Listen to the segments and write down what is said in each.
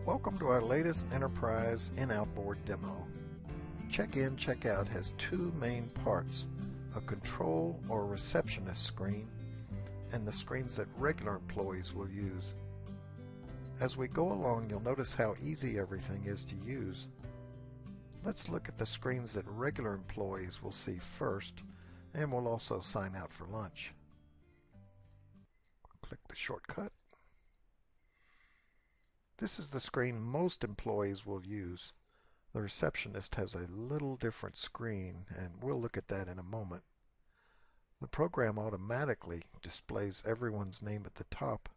Welcome to our latest Enterprise in-outboard demo. Check-in, check-out has two main parts, a control or receptionist screen, and the screens that regular employees will use. As we go along, you'll notice how easy everything is to use. Let's look at the screens that regular employees will see first, and we'll also sign out for lunch. Click the shortcut. This is the screen most employees will use. The receptionist has a little different screen, and we'll look at that in a moment. The program automatically displays everyone's name at the top.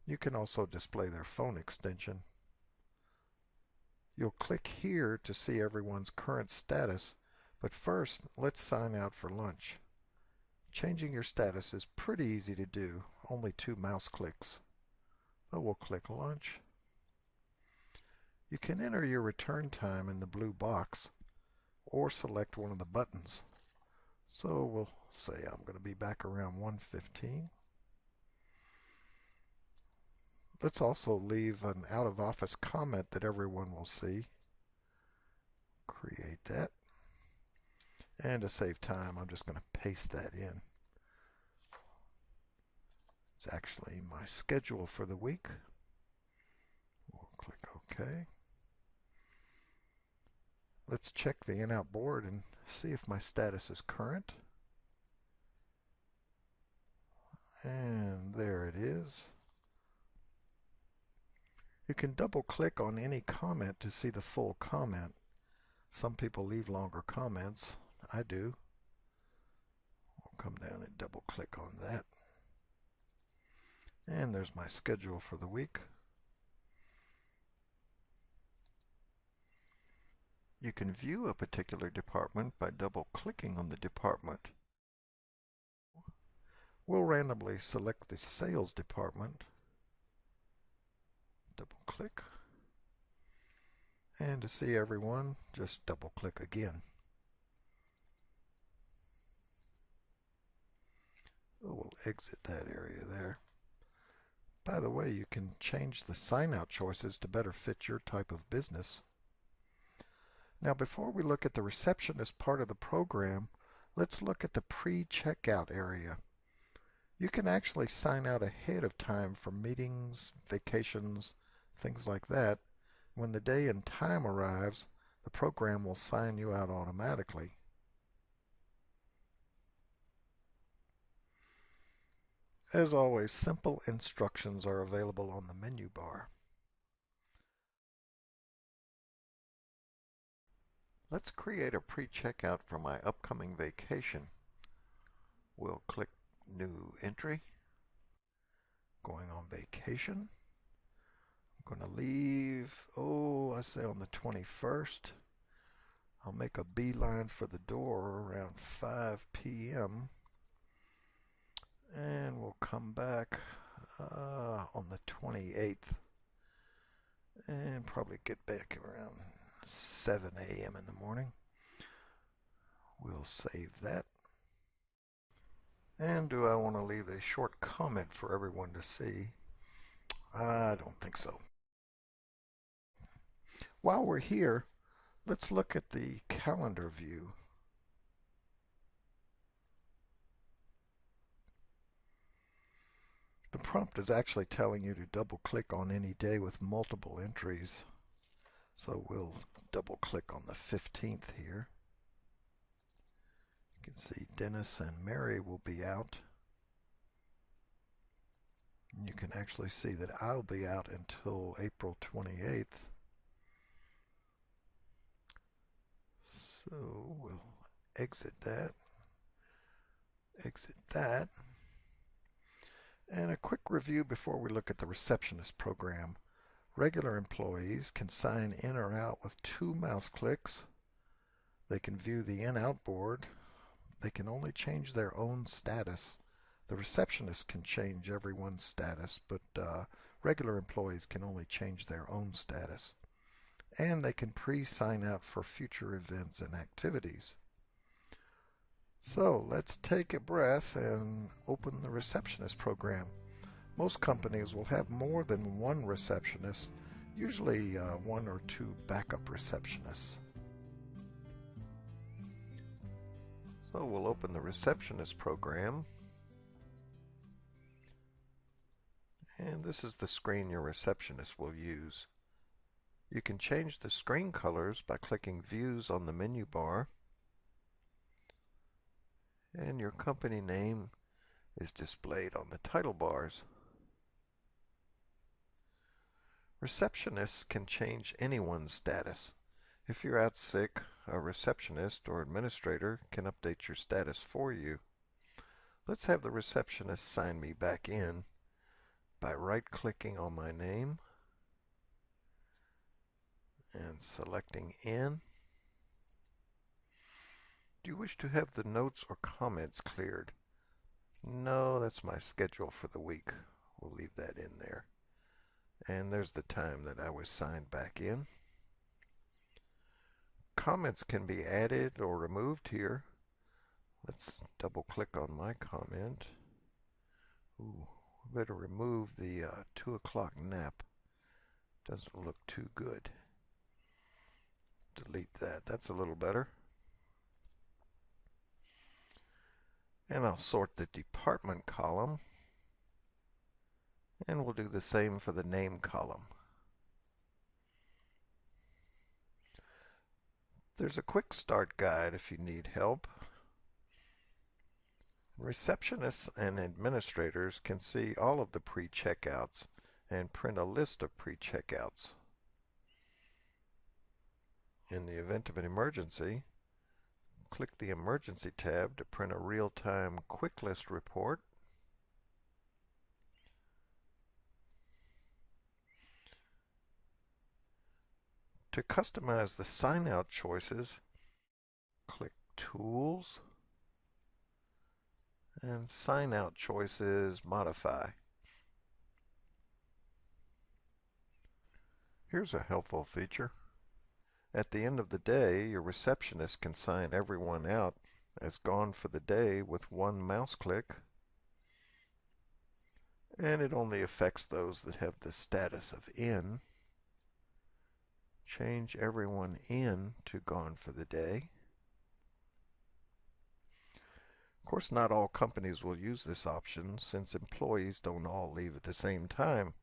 You can also display their phone extension. You'll click here to see everyone's current status, but first let's sign out for lunch. Changing your status is pretty easy to do, only 2 mouse clicks. So we'll click lunch. You can enter your return time in the blue box or select one of the buttons. So we'll say I'm going to be back around 1:15. Let's also leave an out-of-office comment that everyone will see. Create that. And to save time, I'm just going to paste that in. It's actually my schedule for the week. We'll click OK. Let's check the in-out board and see if my status is current. And there it is. You can double-click on any comment to see the full comment. Some people leave longer comments. I do. We'll come down and double-click on that. And there's my schedule for the week. You can view a particular department by double-clicking on the department. We'll randomly select the sales department. Double-click. And to see everyone, just double-click again. We'll exit that area there. By the way, you can change the sign-out choices to better fit your type of business. Now, before we look at the receptionist part of the program, let's look at the pre-checkout area. You can actually sign out ahead of time for meetings, vacations, things like that. When the day and time arrives, the program will sign you out automatically. As always, simple instructions are available on the menu bar. Let's create a pre-checkout for my upcoming vacation. We'll click New Entry. Going on vacation. I'm going to leave, I say on the 21st. I'll make a beeline for the door around 5 p.m. And we'll come back on the 28th. And probably get back around 7 a.m. in the morning. We'll save that. And do I want to leave a short comment for everyone to see? I don't think so. While we're here, let's look at the calendar view. The prompt is actually telling you to double-click on any day with multiple entries. So we'll double-click on the 15th here. You can see Dennis and Mary will be out. And you can actually see that I'll be out until April 28th. So we'll exit that. Exit that. And a quick review before we look at the receptionist program. Regular employees can sign in or out with 2 mouse clicks. They can view the in-out board. They can only change their own status. The receptionist can change everyone's status, but regular employees can only change their own status. And they can pre-sign out for future events and activities. So let's take a breath and open the receptionist program. Most companies will have more than one receptionist. usually one or two backup receptionists. So we'll open the Receptionist program, and this is the screen your receptionist will use. You can change the screen colors by clicking Views on the menu bar, and your company name is displayed on the title bars. Receptionists can change anyone's status. If you're out sick, a receptionist or administrator can update your status for you. Let's have the receptionist sign me back in by right-clicking on my name and selecting In. Do you wish to have the notes or comments cleared? No, that's my schedule for the week. We'll leave that in there. And there's the time that I was signed back in. Comments can be added or removed here. Let's double click on my comment. Ooh, we better remove the 2 o'clock nap. Doesn't look too good. Delete that. That's a little better. And I'll sort the department column. And we'll do the same for the name column. There's a quick start guide if you need help. Receptionists and administrators can see all of the pre-checkouts and print a list of pre-checkouts. In the event of an emergency, click the Emergency tab to print a real-time quick list report. To customize the sign-out choices, click Tools, and Sign-out choices Modify. Here's a helpful feature. At the end of the day, your receptionist can sign everyone out as gone for the day with one mouse click, and it only affects those that have the status of in. Change everyone in to gone for the day. Of course, not all companies will use this option since employees don't all leave at the same time.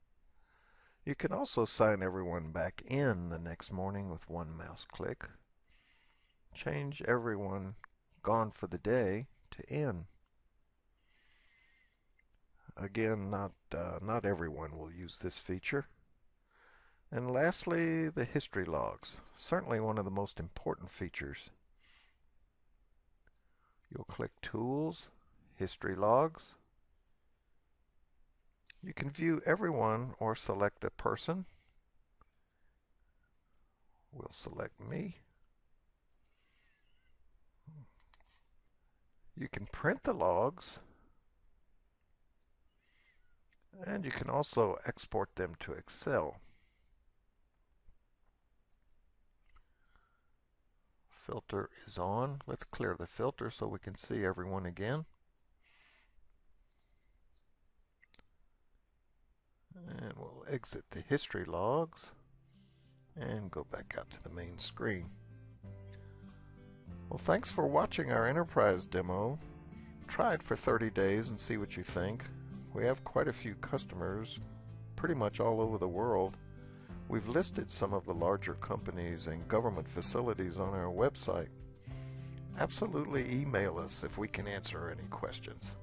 You can also sign everyone back in the next morning with one mouse click. Change everyone gone for the day to in. Again, not everyone will use this feature. And lastly, the history logs. Certainly one of the most important features. You'll click Tools, History Logs. You can view everyone or select a person. We'll select me. You can print the logs, and you can also export them to Excel. Filter is on. Let's clear the filter so we can see everyone again. And we'll exit the history logs and go back out to the main screen. Well, thanks for watching our enterprise demo. Try it for 30 days and see what you think. We have quite a few customers pretty much all over the world. We've listed some of the larger companies and government facilities on our website. Absolutely email us if we can answer any questions.